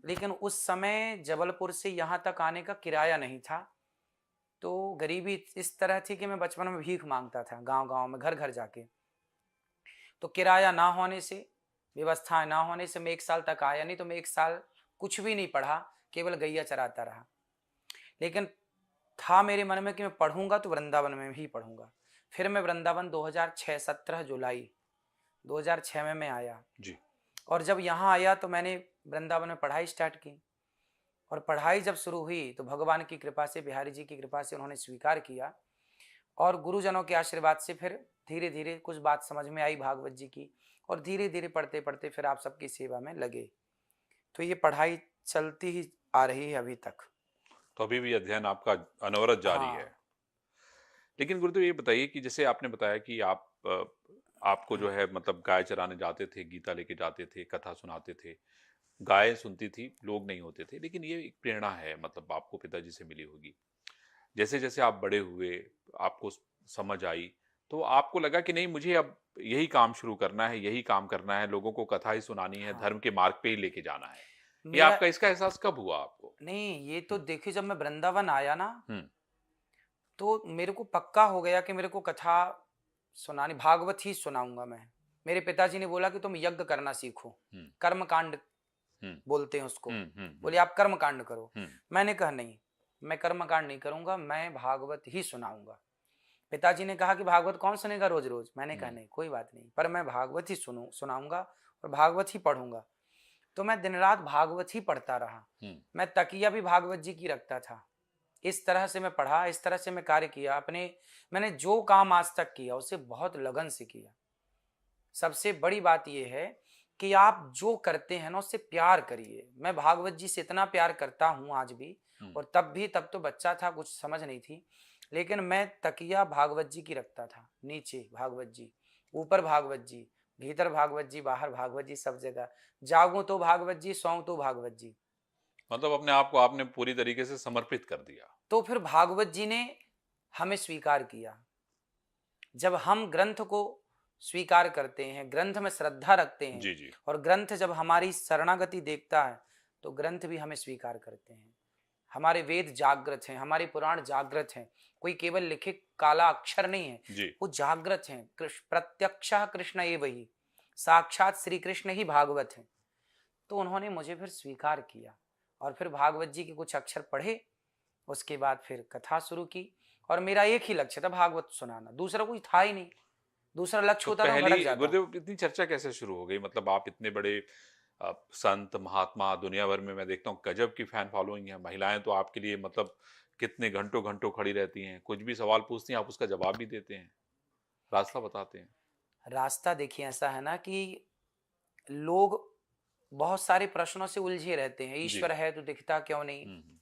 लेकिन उस समय जबलपुर से यहाँ तक आने का किराया नहीं था। तो गरीबी इस तरह थी कि मैं बचपन में भीख मांगता था गांव-गांव में, घर-घर जाके। तो किराया ना होने से, व्यवस्था ना होने से मैं 1 साल तक आया नहीं, तो मैं 1 साल कुछ भी नहीं पढ़ा, केवल गैया चराता रहा। लेकिन था मेरे मन में कि मैं पढ़ूंगा तो वृंदावन में ही पढ़ूंगा। फिर मैं वृंदावन 2006 17 जुलाई 2006 में मैं आया। जी। और जब यहाँ आया तो मैंने वृंदावन में पढ़ाई स्टार्ट की। और पढ़ाई जब शुरू हुई तो भगवान की कृपा से, बिहारी जी की कृपा से उन्होंने स्वीकार किया। और गुरुजनों के आशीर्वाद से फिर धीरे धीरे कुछ बात समझ में आई भागवत जी की। और धीरे धीरे पढ़ते पढ़ते फिर आप सबकी सेवा में लगे। तो ये पढ़ाई चलती ही आ रही है अभी तक। तो अभी भी अध्ययन आपका अनवरत जारी है। हाँ। लेकिन गुरुदेव ये बताइए कि जैसे आपने बताया कि आप आपको जो है मतलब गाय चराने जाते थे, गीता लेके जाते थे, कथा सुनाते थे, गाय सुनती थी, लोग नहीं होते थे, लेकिन ये एक प्रेरणा है मतलब आपको पिताजी से मिली होगी। जैसे जैसे आप बड़े हुए, आपको समझ आई, तो आपको लगा कि नहीं मुझे अब यही काम शुरू करना है, यही काम करना है, लोगों को कथा ही सुनानी है, हाँ। धर्म के मार्ग पे ही लेके जाना है। ये मेरा आपका इसका एहसास कब हुआ आपको? नहीं, ये तो हम्म। देखिए जब मैं वृंदावन आया ना, हम्म। तो मेरे को पक्का हो गया कि मेरे को कथा सुनानी, भागवत ही सुनाऊंगा मैं। मेरे पिताजी ने बोला कि तुम यज्ञ करना सीखो, हम्म। कर्म कांड हम्म। बोलते हैं उसको। हम्म। हम्म। बोले आप कर्म कांड करो। हम्म। मैंने कहा नहीं, मैं कर्म कांड नहीं करूंगा, मैं भागवत ही सुनाऊंगा। पिताजी ने कहा कि भागवत कौन सुनेगा रोज रोज। मैंने कहा हम्म। नहीं, कोई बात नहीं, पर मैं भागवत ही सुनाऊंगा और भागवत ही पढ़ूंगा। तो मैं दिन रात भागवत ही पढ़ता रहा। हम्म। मैं तकिया भी भागवत जी की रखता था। इस तरह से मैं पढ़ा, इस तरह से मैं कार्य किया अपने। मैंने जो काम आज तक किया उसे बहुत लगन से किया। सबसे बड़ी बात यह है कि आप जो करते हैं ना उससे प्यार करिए। मैं भागवत जी से इतना प्यार करता हूं आज भी। हम्म। और तब तो बच्चा था, कुछ समझ नहीं थी। लेकिन मैं तकिया भागवत जी की रखता था, नीचे भागवत जी, ऊपर भागवत जी, भीतर भागवत जी, बाहर भागवत जी, सब जगह। जागूं तो भागवत जी, सोऊं तो भागवत जी। मतलब अपने आप को आपने पूरी तरीके से समर्पित कर दिया। तो फिर भागवत जी ने हमें स्वीकार किया। जब हम ग्रंथ को स्वीकार करते हैं, ग्रंथ में श्रद्धा रखते हैं, जी, जी। और ग्रंथ जब हमारी शरणागति देखता है तो ग्रंथ भी हमें स्वीकार करते हैं। हमारे वेद जागृत हैं, हमारे पुराण जागृत हैं। कोई केवल लिखे काला अक्षर नहीं है, जी। वो जागृत हैं। कृष्ण प्रत्यक्षः कृष्ण एव ही, साक्षात श्री कृष्ण ही भागवत हैं। तो उन्होंने मुझे फिर स्वीकार किया। और फिर भागवत जी के कुछ अक्षर पढ़े। उसके बाद फिर कथा शुरू की। और मेरा एक ही लक्ष्य था, भागवत सुनाना, दूसरा कोई था ही नहीं। दूसरा लक्ष्य तो होता तो मैं भटक पहली जाता। गुरुदेव इतनी चर्चा कैसे शुरू हो गई? मतलब आप इतने बड़े संत महात्मा दुनिया भर में मैं देखता हूँ गजब की फैन फॉलोइंग है। महिलाएं तो आपके लिए मतलब कितने घंटों घंटों खड़ी रहती हैं, कुछ भी सवाल पूछती हैं आप उसका जवाब भी देते हैं, रास्ता बताते हैं। रास्ता देखिए ऐसा है ना कि लोग बहुत सारे प्रश्नों से उलझे रहते हैं। जी। ईश्वर है तो दिखता क्यों नहीं, हम्म।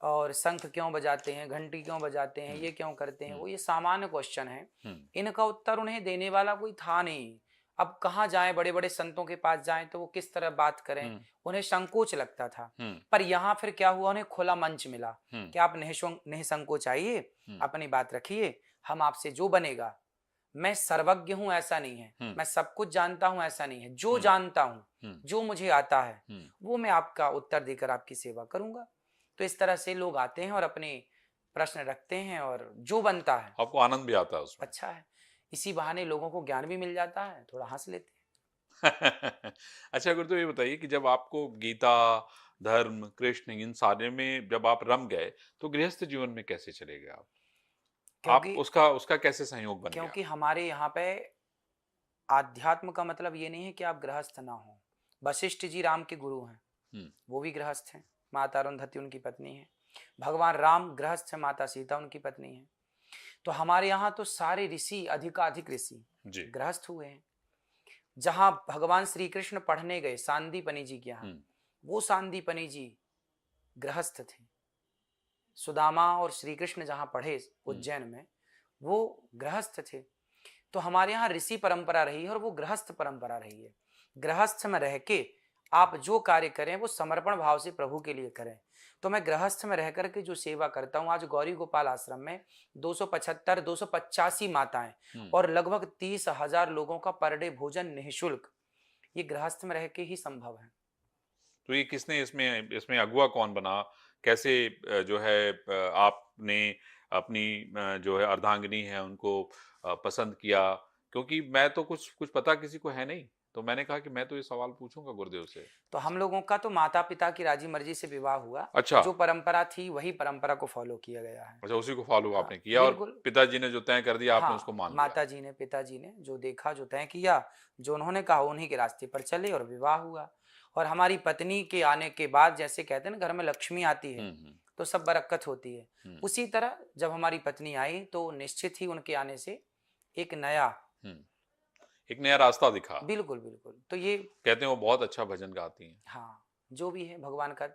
और शंख क्यों बजाते हैं, घंटी क्यों बजाते हैं, हम्म। ये क्यों करते हैं। हम्म। वो ये सामान्य क्वेश्चन है। हम्म। इनका उत्तर उन्हें देने वाला कोई था नहीं। अब कहाँ जाएं, बड़े बड़े संतों के पास जाएं तो वो किस तरह बात करें, हम्म। उन्हें संकोच लगता था। हम्म। पर यहाँ फिर क्या हुआ, उन्हें खुला मंच मिला हम्म। कि आप निसंकोच आइए, हम्म। अपनी बात रखिए, हम आपसे जो बनेगा। मैं सर्वज्ञ हूं ऐसा नहीं है, हम्म। मैं सब कुछ जानता हूं ऐसा नहीं है। जो हम्म। जानता हूं, हम्म। जो मुझे आता है, हम्म। वो मैं आपका उत्तर देकर आपकी सेवा करूंगा। तो इस तरह से लोग आते हैं और अपने प्रश्न रखते हैं, और जो बनता है आपको आनंद भी आता है उसमें? अच्छा है। इसी बहाने लोगों को ज्ञान भी मिल जाता है, थोड़ा हंस लेते हैं। अच्छा गुरुदेव ये बताइए कि जब आपको गीता, धर्म, कृष्ण इन सारे में जब आप रम गए तो गृहस्थ जीवन में कैसे चले गए आप? आप क्योंकि उसका उसका कैसे संयोग बन गया? क्योंकि हमारे यहाँ पे आध्यात्म का मतलब ये नहीं है कि आप गृहस्थ ना हो। वशिष्ठ जी राम के गुरु हैं, हम्म। वो भी गृहस्थ हैं। माता अरुंधति उनकी पत्नी है। भगवान राम गृहस्थ है, माता सीता उनकी पत्नी है। तो हमारे यहाँ तो सारे ऋषि, अधिकाधिक ऋषि जी। गृहस्थ हुए हैं। जहां भगवान श्री कृष्ण पढ़ने गए सांदीपनि जी के यहाँ, हम्म। वो सांदीपनि जी गृहस्थ थे। सुदामा और श्री कृष्ण जहां पढ़े हम्म। उज्जैन में, वो गृहस्थ थे। तो हमारे यहाँ ऋषि परंपरा रही है और वो गृहस्थ परंपरा रही है। गृहस्थ में रह के आप जो कार्य करें वो समर्पण भाव से प्रभु के लिए करें। तो मैं गृहस्थ में रह करके जो सेवा करता हूँ, आज गौरी गोपाल आश्रम में 275 285 माताएं हम्म। और लगभग 30,000 लोगों का पर डे भोजन निःशुल्क, ये गृहस्थ में रह के ही संभव है। तो ये किसने इसमें इसमें अगुवा कौन बना? कैसे जो है आपने अपनी जो है अर्धांगिनी है उनको पसंद किया? क्योंकि मैं तो कुछ कुछ पता किसी को है नहीं, तो मैंने कहा कि मैं तो ये सवाल पूछूँगा गुरुदेव से। तो हम लोगों का तो माता-पिता की राजी मर्जी से विवाह हुआ। अच्छा, जो परंपरा थी वही परंपरा को फॉलो किया गया है। अच्छा उसी को फ़ॉलो आपने हाँ, किया और बिल्कुल। पिताजी ने जो तय कर दिया आपने उसको हाँ, मान लिया। माताजी ने, पिताजी ने जो देखा, जो तय किया, जो उन्होंने कहा उन्हीं के रास्ते पर चले और विवाह हुआ। और हमारी पत्नी के आने के बाद जैसे कहते हैं ना घर में लक्ष्मी आती है, हुँ, हुँ, तो सब बरकत होती है। हुँ, उसी तरह जब हमारी पत्नी आई तो निश्चित ही उनके आने से एक नया हुँ। एक नया रास्ता दिखा। बिल्कुल, बिल्कुल। तो ये कहते हैं वो बहुत अच्छा भजन गाती हैं। हाँ, जो भी है भगवान का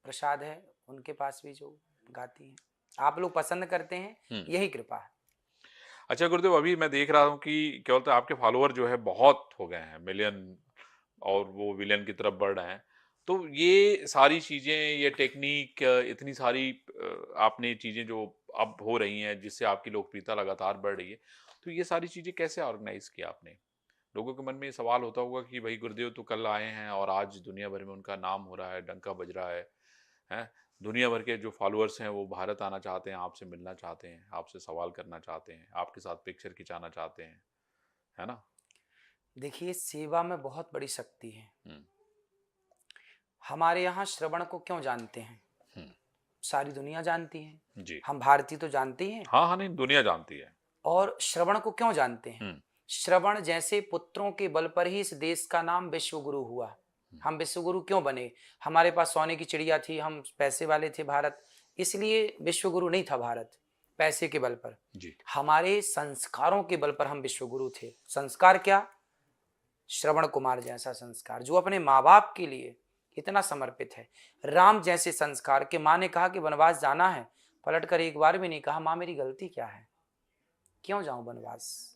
प्रसाद है, उनके पास भी जो गाती हैं। आप लोग पसंद करते हैं, हुँ। यही कृपा है। अच्छा गुरुदेव अभी मैं देख रहा हूँ कि क्या बोलते हैं आपके फॉलोअर जो है बहुत हो गए हैं, मिलियन और वो विलियन की तरफ बढ़ रहे हैं। तो ये सारी चीज़ें, ये टेक्नीक इतनी सारी आपने चीज़ें जो अब हो रही हैं जिससे आपकी लोकप्रियता लगातार बढ़ रही है। तो ये सारी चीज़ें कैसे ऑर्गेनाइज़ किया आपने? लोगों के मन में ये सवाल होता होगा कि भाई गुरुदेव तो कल आए हैं और आज दुनिया भर में उनका नाम हो रहा है, डंका बज रहा है, हैं? दुनिया भर के जो फॉलोअर्स हैं वो भारत आना चाहते हैं, आपसे मिलना चाहते हैं, आपसे सवाल करना चाहते हैं, आपके साथ पिक्चर खिंचाना चाहते हैं, है ना? देखिए, सेवा में बहुत बड़ी शक्ति है। हुँ, हमारे यहाँ श्रवण को क्यों जानते हैं? हुँ, सारी दुनिया जानती है। जी। हम भारतीय तो जानते ही हैं। हाँ, हाँ, नहीं दुनिया जानती है। और श्रवण को क्यों जानते हैं? हुँ, श्रवण जैसे पुत्रों के बल पर ही इस देश का नाम विश्वगुरु हुआ। हुँ, हम विश्वगुरु क्यों बने? हमारे पास सोने की चिड़िया थी, हम पैसे वाले थे भारत, इसलिए विश्वगुरु नहीं था भारत, पैसे के बल पर। जी। हमारे संस्कारों के बल पर हम विश्वगुरु थे। संस्कार क्या? श्रवण कुमार जैसा संस्कार जो अपने माँ बाप के लिए इतना समर्पित है। राम जैसे संस्कार के माँ ने कहा कि वनवास जाना है, पलट कर एक बार भी नहीं कहा माँ मेरी गलती क्या है, क्यों जाऊं वनवास।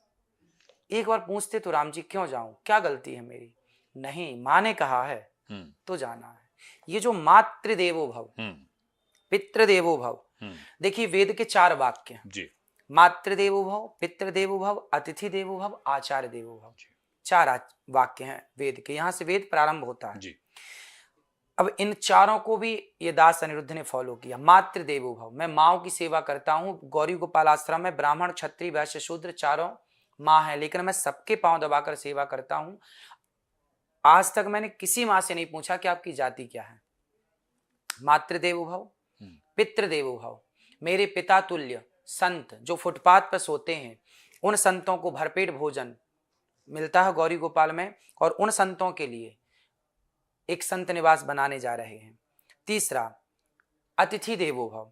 एक बार पूछते तो राम जी क्यों जाऊं, क्या गलती है मेरी। नहीं, माँ ने कहा है हुँ, तो जाना है। ये जो मातृदेवो भव, हुँ, पितृदेवो भव, हुँ, देखिए वेद के 4 वाक्य हैं। जी, मातृदेवो भव, पितृदेवो भव, अतिथि देवो भव, आचार्य देवो भव। जी, 4 वाक्य हैं वेद के, यहां से वेद प्रारंभ होता है। जी, अब इन चारों को भी ये दास अनिरुद्ध ने फॉलो किया। मातृदेवो भव, मैं माओ की सेवा करता हूँ। गौरी गोपाल आश्रम में ब्राह्मण क्षत्रिय वैश्य शूद्र चारों माँ है, लेकिन मैं सबके पांव दबाकर सेवा करता हूँ। आज तक मैंने किसी माँ से नहीं पूछा कि आपकी जाति क्या है। मातृदेवो भव, हुँ, पितृदेवो भव, मेरे पिता तुल्य संत जो फुटपाथ पर सोते हैं, उन संतों को भरपेट भोजन मिलता है गौरी गोपाल में, और उन संतों के लिए एक संत निवास बनाने जा रहे हैं। तीसरा, अतिथि देवो भव,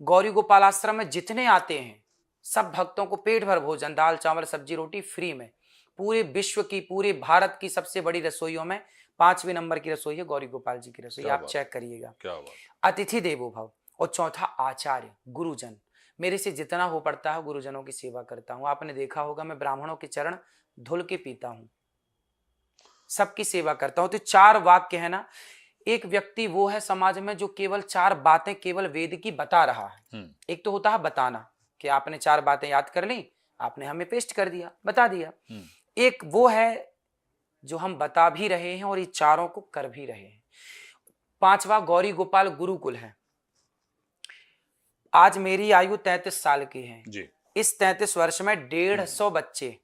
गौरी गोपाल आश्रम में जितने आते हैं सब भक्तों को पेट भर भोजन, दाल चावल सब्जी रोटी फ्री में। पूरे विश्व की, पूरे भारत की सबसे बड़ी रसोइयों में 5वें नंबर की रसोई है गौरी गोपाल जी की रसोई, क्या आप बात चेक करिएगा। क्या बात! अतिथि देवो भव। और चौथा, आचार्य गुरुजन, मेरे से जितना हो पड़ता है गुरुजनों की सेवा करता हूं। आपने देखा होगा मैं ब्राह्मणों के चरण धुल के पीता हूं, सबकी सेवा करता हूं। तो 4 वाक्य है ना, एक व्यक्ति वो है समाज में जो केवल 4 बातें केवल वेद की बता रहा है। हुँ, एक तो होता है बताना कि आपने 4 बातें याद कर ली, आपने हमें पेस्ट कर दिया, बता दिया। हुँ, एक वो है जो हम बता भी रहे हैं और ये चारों को कर भी रहे हैं। 5वां गौरी गोपाल गुरुकुल है। आज मेरी आयु 33 साल की है। जी, इस 33 वर्ष में 150 बच्चे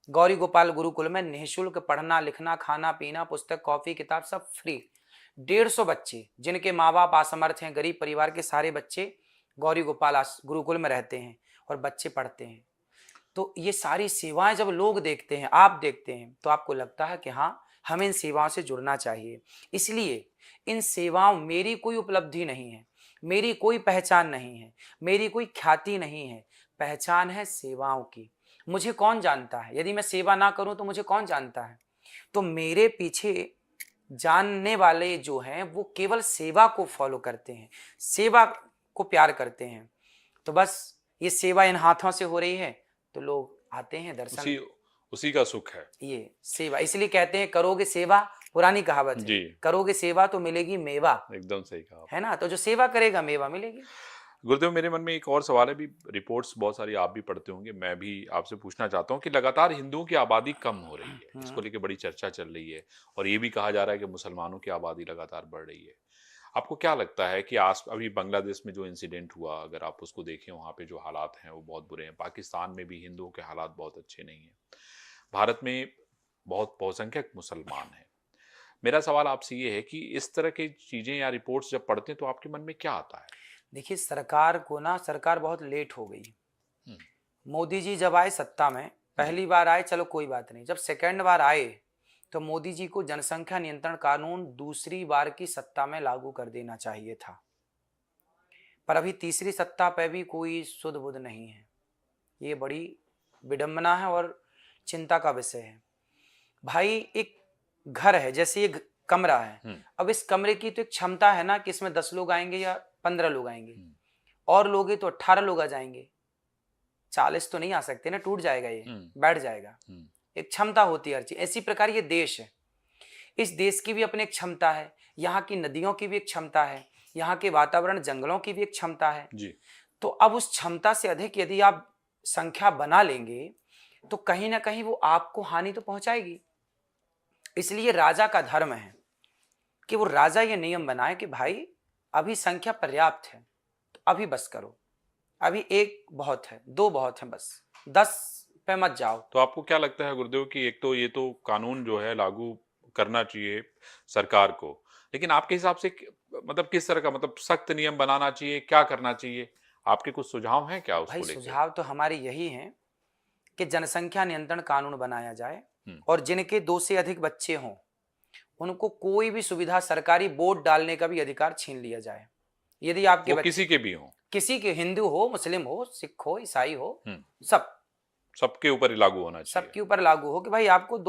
गौरी गोपाल गुरुकुल में निःशुल्क पढ़ना लिखना खाना पीना पुस्तक कॉफी किताब सब फ्री। 150 बच्चे जिनके माँ बाप असमर्थ हैं, गरीब परिवार के सारे बच्चे गौरी गोपाल गुरुकुल में रहते हैं और बच्चे पढ़ते हैं। तो ये सारी सेवाएं जब लोग देखते हैं, आप देखते हैं, तो आपको लगता है कि हाँ हमें इन सेवाओं से जुड़ना चाहिए। इसलिए इन सेवाओं, मेरी कोई उपलब्धि नहीं है, मेरी कोई पहचान नहीं है, मेरी कोई ख्याति नहीं है, पहचान है सेवाओं की। मुझे कौन जानता है? यदि मैं सेवा ना करूं तो मुझे कौन जानता है? तो मेरे पीछे जानने वाले जो हैं वो केवल सेवा को फॉलो करते हैं, सेवा को प्यार करते हैं। तो बस ये सेवा इन हाथों से हो रही है तो लोग आते हैं दर्शन। उसी उसी का सुख है। ये सेवा, इसलिए कहते हैं करोगे सेवा, पुरानी कहावत है, जी, करोगे सेवा तो मिलेगी मेवा, एकदम सही कहा है आपने। ना। तो जो सेवा करेगा मेवा मिलेगी। गुरुदेव मेरे मन में एक और सवाल है भी, रिपोर्ट्स बहुत सारी आप भी पढ़ते होंगे, मैं भी आपसे पूछना चाहता हूँ कि लगातार हिंदुओं की आबादी कम हो रही है, इसको लेके बड़ी चर्चा चल रही है और ये भी कहा जा रहा है कि मुसलमानों की आबादी लगातार बढ़ रही है। आपको क्या लगता है कि आज अभी बांग्लादेश में जो इंसिडेंट हुआ, अगर आप उसको देखें वहाँ पे जो हालात हैं वो बहुत बुरे हैं, पाकिस्तान में भी हिंदुओं के हालात बहुत अच्छे नहीं हैं, भारत में बहुत बहुसंख्यक मुसलमान हैं। मेरा सवाल आपसे ये है कि इस तरह की चीजें या रिपोर्ट्स जब पढ़ते हैं तो आपके मन में क्या आता है? देखिए, सरकार बहुत लेट हो गई। हम्म, मोदी जी जब आए सत्ता में, पहली बार आए चलो कोई बात नहीं, जब सेकंड बार आए तो मोदी जी को जनसंख्या नियंत्रण कानून दूसरी बार की सत्ता में लागू कर देना चाहिए था, पर अभी तीसरी सत्ता पे भी कोई सुध बुध नहीं है। ये बड़ी विडंबना है और चिंता का विषय है। भाई, एक घर है, जैसे ये कमरा है, अब इस कमरे की तो एक क्षमता है ना कि इसमें 10 लोग आएंगे या 15 लोग आएंगे, और लोग हैं तो 18 लोग आ जाएंगे, 40 तो नहीं आ सकते ना, टूट जाएगा, ये बैठ जाएगा। एक क्षमता होती है हर चीज। इसी प्रकार ये देश है, इस देश की भी अपनी एक क्षमता है, यहाँ की नदियों की भी एक क्षमता है, यहाँ के वातावरण जंगलों की भी एक क्षमता है जी। तो अब उस क्षमता से अधिक यदि आप संख्या बना लेंगे तो कहीं ना कहीं वो आपको हानि तो पहुंचाएगी। इसलिए राजा का धर्म है कि वो राजा ये नियम बनाए कि भाई अभी संख्या पर्याप्त है तो अभी बस करो, अभी 1 बहुत है, 2 बहुत है, बस 10 पे मत जाओ। तो आपको क्या लगता है गुरुदेव कि एक तो ये तो कानून जो है लागू करना चाहिए सरकार को, लेकिन आपके हिसाब से मतलब किस तरह का, मतलब सख्त नियम बनाना चाहिए, क्या करना चाहिए? आपके कुछ सुझाव हैं क्या भाई उसको लेके? सुझाव तो हमारे यही हैं कि जनसंख्या नियंत्रण कानून बनाया जाए हम्म, और जिनके 2 से अधिक बच्चे हों उनको कोई भी सुविधा, सरकारी वोट डालने का भी अधिकार छीन लिया जाए। यदि आपके वो बच्चे किसी के भी हों, किसी के, हिंदू हो, मुस्लिम हो, सिख हो, ईसाई हो, हम्म, सब सबके ऊपर ही लागू होना चाहिए। सबके ऊपर लागू हो कि भाई आपको 2